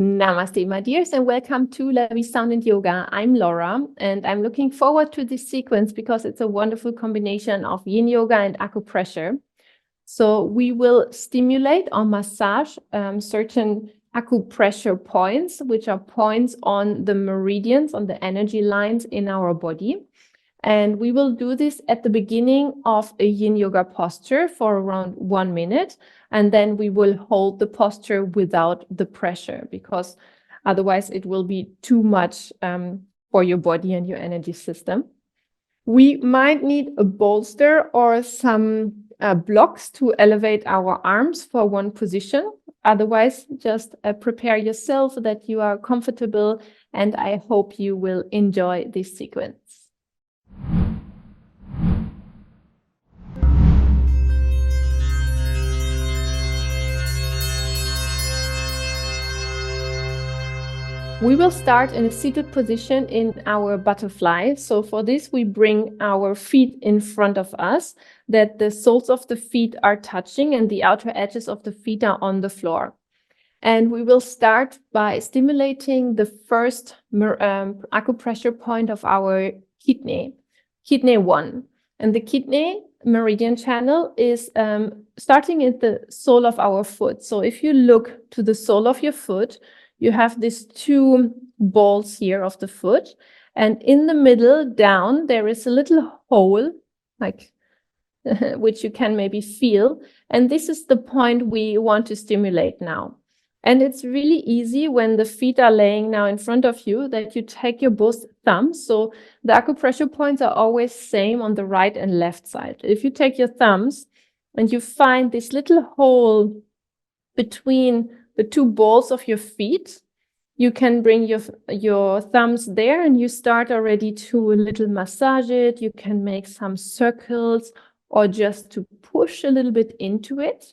Namaste, my dears, and welcome to LaVi Sound and Yoga. I'm Laura, and I'm looking forward to this sequence because it's a wonderful combination of Yin Yoga and Acupressure. So we will stimulate or massage certain acupressure points, which are points on the meridians, on the energy lines in our body. And we will do this at the beginning of a Yin Yoga posture for around 1 minute. And then we will hold the posture without the pressure, because otherwise it will be too much for your body and your energy system. We might need a bolster or some blocks to elevate our arms for one position. Otherwise, just prepare yourself so that you are comfortable, and I hope you will enjoy this sequence. We will start in a seated position in our butterfly. So for this, we bring our feet in front of us, that the soles of the feet are touching and the outer edges of the feet are on the floor. And we will start by stimulating the first acupressure point of our kidney 1. And the kidney meridian channel is starting at the sole of our foot. So if you look to the sole of your foot, you have these 2 balls here of the foot. And in the middle down, there is a little hole, like which you can maybe feel. And this is the point we want to stimulate now. And it's really easy when the feet are laying now in front of you that you take your both thumbs. So the acupressure points are always same on the right and left side. If you take your thumbs and you find this little hole between the 2 balls of your feet, you can bring your thumbs there and you start already to a little massage it. You can make some circles or just to push a little bit into it.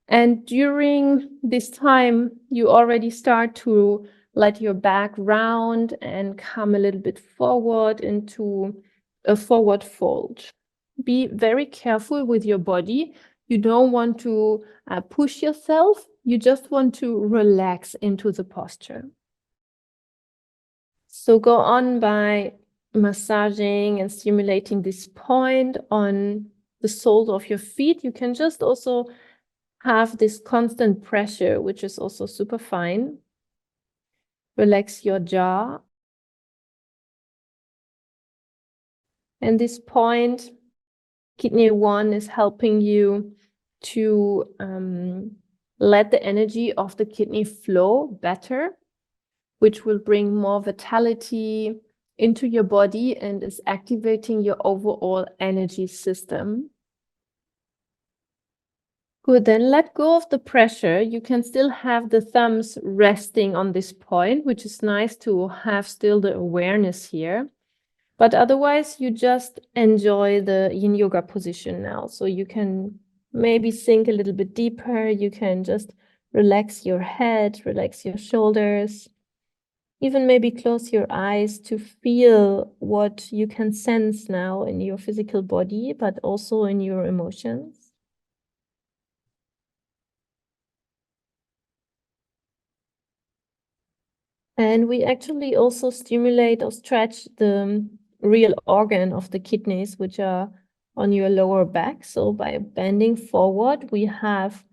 And during this time, you already start to let your back round and come a little bit forward into a forward fold. Be very careful with your body. You don't want to push yourself. You just want to relax into the posture. So go on by massaging and stimulating this point on the soles of your feet. You can just also have this constant pressure, which is also super fine. Relax your jaw. And this point, kidney 1, is helping you to let the energy of the kidney flow better, which will bring more vitality into your body and is activating your overall energy system. Good, then let go of the pressure. You can still have the thumbs resting on this point, which is nice to have still the awareness here. But otherwise, you just enjoy the Yin Yoga position now. So you can maybe sink a little bit deeper. You can just relax your head, relax your shoulders. Even maybe close your eyes to feel what you can sense now in your physical body, but also in your emotions. And we actually also stimulate or stretch the real organ of the kidneys, which are on your lower back. So by bending forward, we have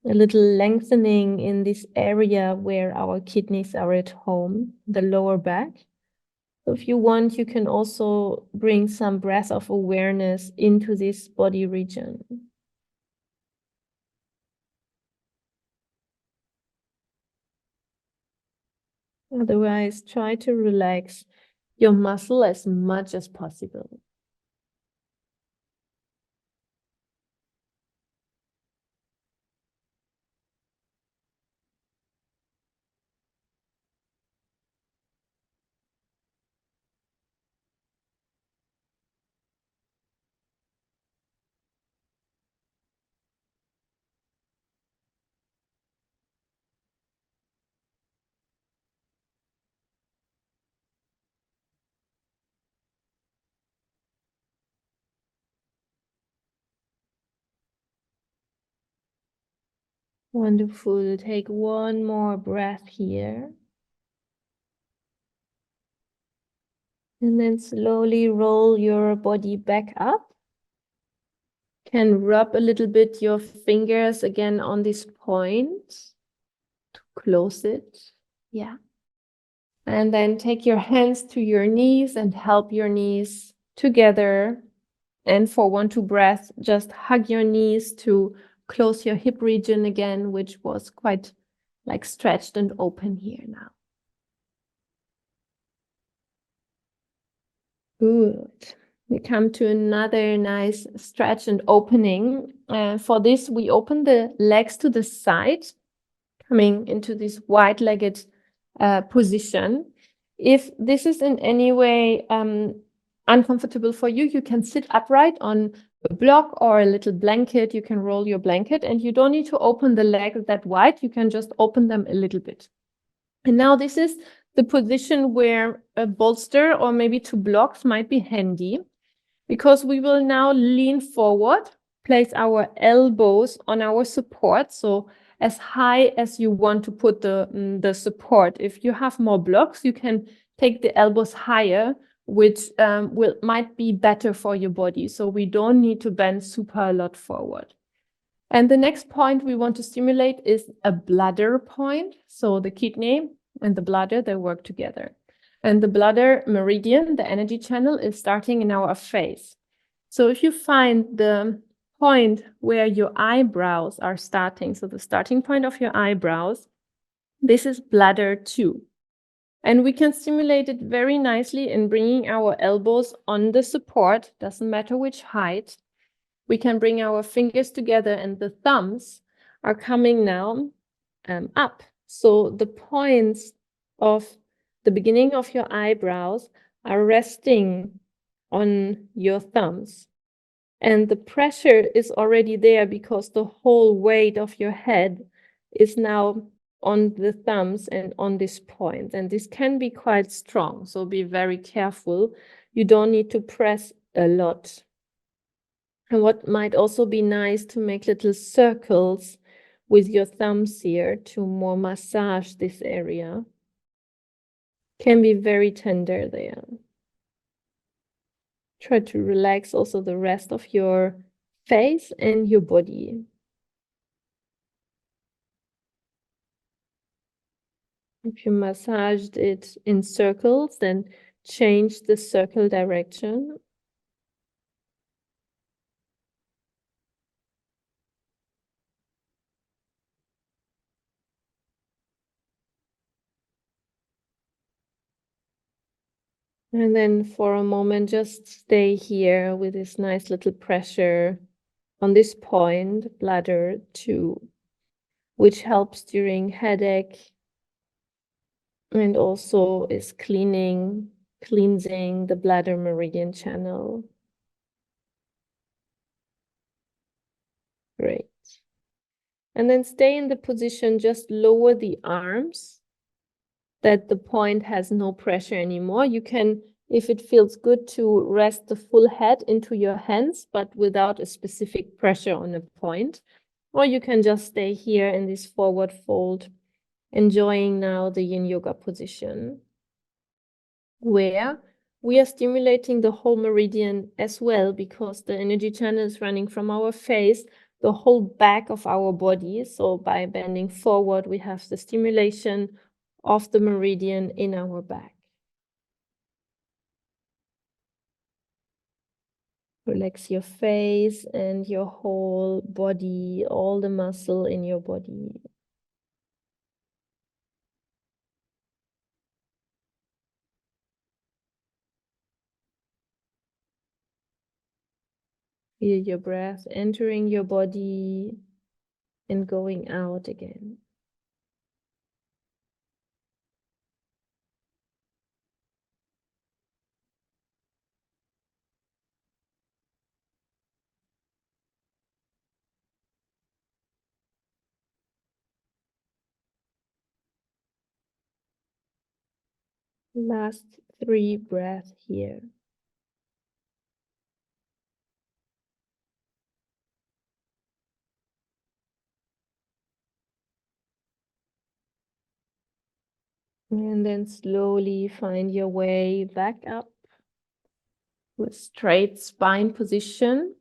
a little lengthening in this area where our kidneys are at home, the lower back. So if you want, you can also bring some breath of awareness into this body region. Otherwise, try to relax your muscle as much as possible. Wonderful. Take one more breath here. And then slowly roll your body back up. Can rub a little bit your fingers again on this point to close it. Yeah. And then take your hands to your knees and help your knees together. And for 1-2 breaths, just hug your knees to close your hip region again, which was quite like stretched and open here now. Good. We come to another nice stretch and opening. For this, we open the legs to the side, coming into this wide-legged position. If this is in any way uncomfortable for you, you can sit upright on a block or a little blanket. You can roll your blanket, and you don't need to open the legs that wide. You can just open them a little bit. And now this is the position where a bolster or maybe 2 blocks might be handy, because we will now lean forward, place our elbows on our support, so as high as you want to put the support. If you have more blocks, you can take the elbows higher, which might be better for your body. So we don't need to bend super a lot forward. And the next point we want to stimulate is a bladder point. So the kidney and the bladder, they work together. And the bladder meridian, the energy channel, is starting in our face. So if you find the point where your eyebrows are starting, so the starting point of your eyebrows, this is bladder 2. And we can stimulate it very nicely in bringing our elbows on the support, doesn't matter which height. We can bring our fingers together, and the thumbs are coming now up. So the points of the beginning of your eyebrows are resting on your thumbs. And the pressure is already there because the whole weight of your head is now on the thumbs and on this point. And this can be quite strong, so be very careful. You don't need to press a lot. And what might also be nice to make little circles with your thumbs here to more massage this area. Can be very tender there. Try to relax also the rest of your face and your body. If you massaged it in circles, then change the circle direction. And then for a moment, just stay here with this nice little pressure on this point, bladder 2, which helps during headache and also is cleansing the bladder meridian channel. Great. And then stay in the position, just lower the arms, that the point has no pressure anymore. You can, if it feels good, to rest the full head into your hands, but without a specific pressure on a point. Or you can just stay here in this forward fold, enjoying now the yin yoga position, where we are stimulating the whole meridian as well, because the energy channel is running from our face, the whole back of our body. So by bending forward, we have the stimulation of the meridian in our back. Relax your face and your whole body, all the muscle in your body. Feel your breath entering your body and going out again. Last 3 breaths here. And then slowly find your way back up to a straight spine position.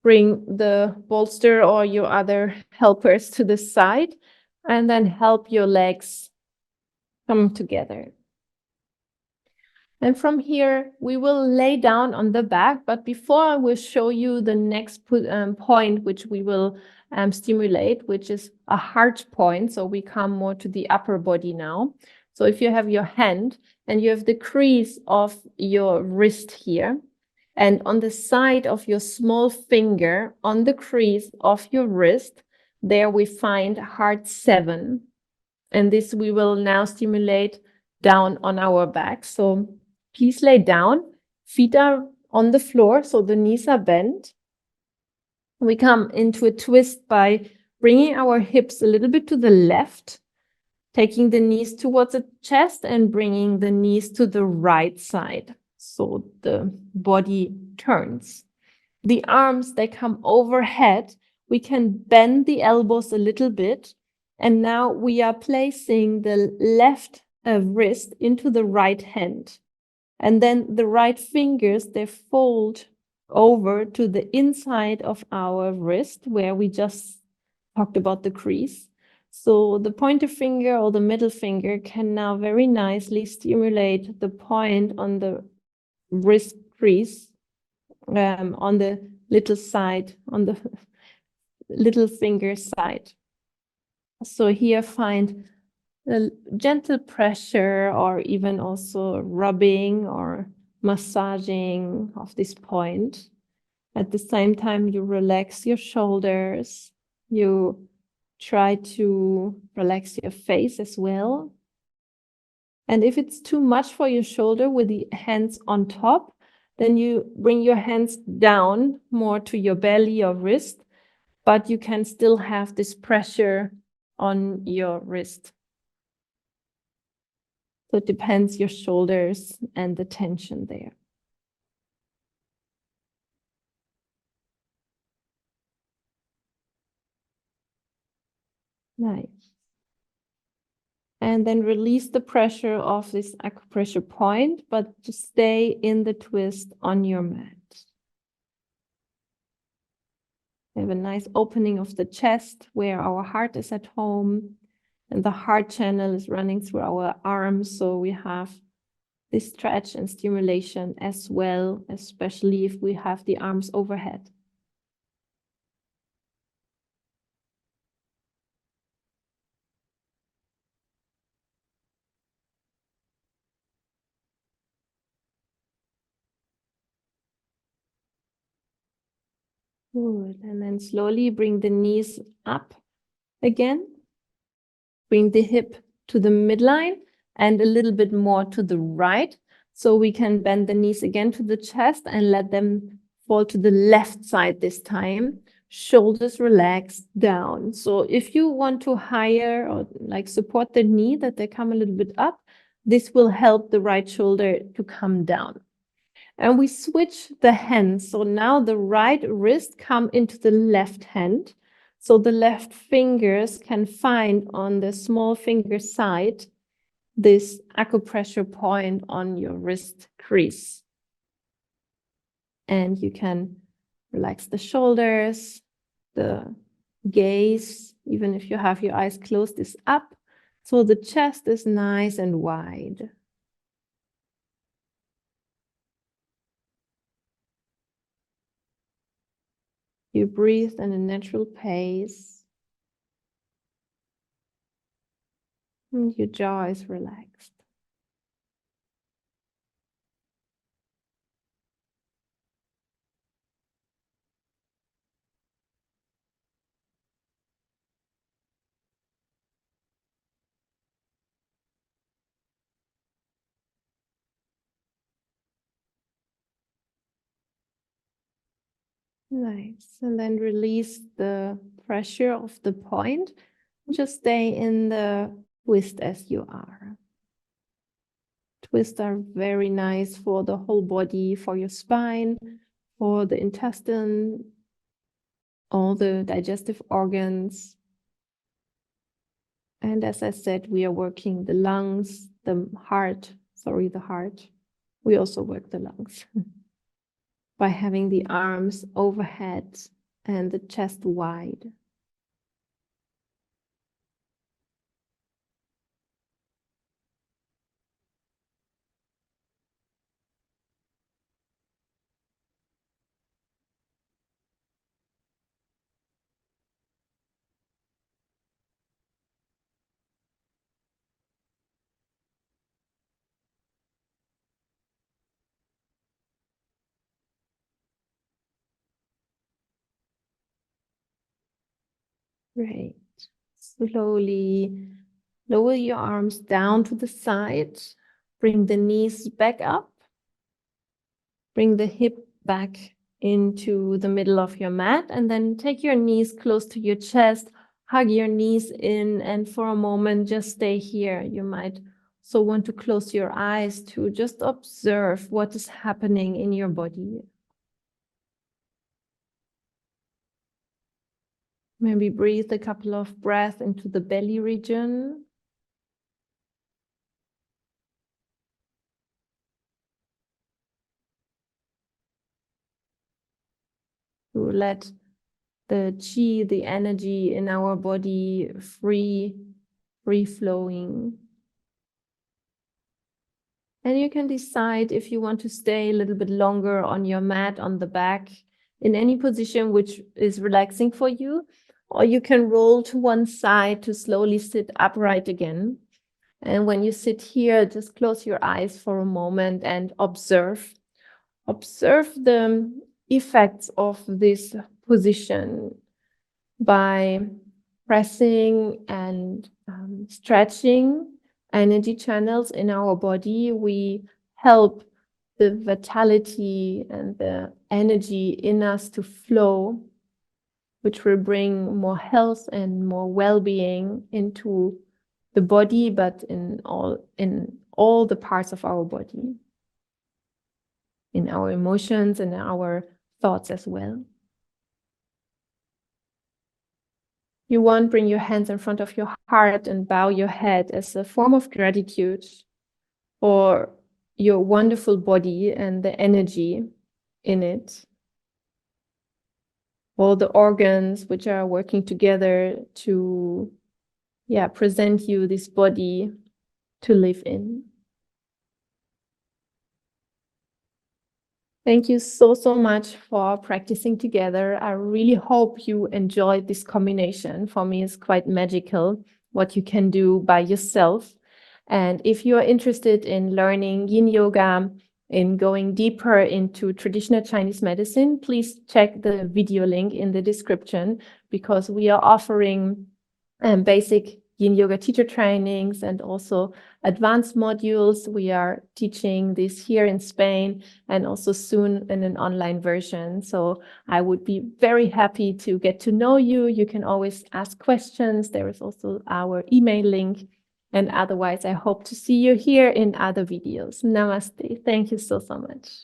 Bring the bolster or your other helpers to the side, and then help your legs come together. And from here, we will lay down on the back, but before I will show you the next point, which we will stimulate, which is a heart point. So we come more to the upper body now. So if you have your hand and you have the crease of your wrist here, and on the side of your small finger, on the crease of your wrist, there we find heart 7. And this we will now stimulate down on our back. So please lay down. Feet are on the floor, so the knees are bent. We come into a twist by bringing our hips a little bit to the left, taking the knees towards the chest and bringing the knees to the right side. So the body turns. The arms, they come overhead. We can bend the elbows a little bit. And now we are placing the left wrist into the right hand. And then the right fingers, they fold over to the inside of our wrist where we just talked about the crease. So the pointer finger or the middle finger can now very nicely stimulate the point on the wrist crease on the little side, on the little finger side. So here find a gentle pressure or even also rubbing or massaging of this point. At the same time, you relax your shoulders. You try to relax your face as well. And if it's too much for your shoulder with the hands on top, then you bring your hands down more to your belly or wrist, but you can still have this pressure on your wrist. So it depends your shoulders and the tension there. Nice. And then release the pressure of this acupressure point, but to stay in the twist on your mat. We have a nice opening of the chest where our heart is at home, and the heart channel is running through our arms. So we have this stretch and stimulation as well, especially if we have the arms overhead. Good. And then slowly bring the knees up again. Bring the hip to the midline and a little bit more to the right. So we can bend the knees again to the chest and let them fall to the left side this time. Shoulders relaxed down. So if you want to higher or like support the knee that they come a little bit up, this will help the right shoulder to come down. And we switch the hands. So now the right wrist come into the left hand. So the left fingers can find on the small finger side this acupressure point on your wrist crease. And you can relax the shoulders, the gaze, even if you have your eyes closed, is up. So the chest is nice and wide. You breathe in a natural pace. And your jaw is relaxed. Nice. And then release the pressure of the point. Just stay in the twist as you are. Twists are very nice for the whole body, for your spine, for the intestine, all the digestive organs. And as I said, we are working the lungs, the heart. We also work the lungs by having the arms overhead and the chest wide. Great. Slowly lower your arms down to the side. Bring the knees back up. Bring the hip back into the middle of your mat, and then take your knees close to your chest. Hug your knees in, and for a moment, just stay here. You might also want to close your eyes to just observe what is happening in your body. Maybe breathe a couple of breaths into the belly region. To let the chi, the energy in our body, free flowing. And you can decide if you want to stay a little bit longer on your mat, on the back, in any position which is relaxing for you, or you can roll to one side to slowly sit upright again. And when you sit here, just close your eyes for a moment and observe. Observe the effects of this position by pressing and stretching energy channels in our body. We help the vitality and the energy in us to flow, which will bring more health and more well-being into the body, but in all the parts of our body, in our emotions and our thoughts as well. You want, bring your hands in front of your heart and bow your head as a form of gratitude for your wonderful body and the energy in it. All the organs which are working together to present you this body to live in. Thank you so much for practicing together. I really hope you enjoyed this combination. For me, it's quite magical what you can do by yourself. And if you are interested in learning Yin Yoga, in going deeper into traditional Chinese medicine, please check the video link in the description, because we are offering basic Yin Yoga teacher trainings and also advanced modules. We are teaching this here in Spain and also soon in an online version. So I would be very happy to get to know you. You can always ask questions. There is also our email link. And otherwise, I hope to see you here in other videos. Namaste. Thank you so much.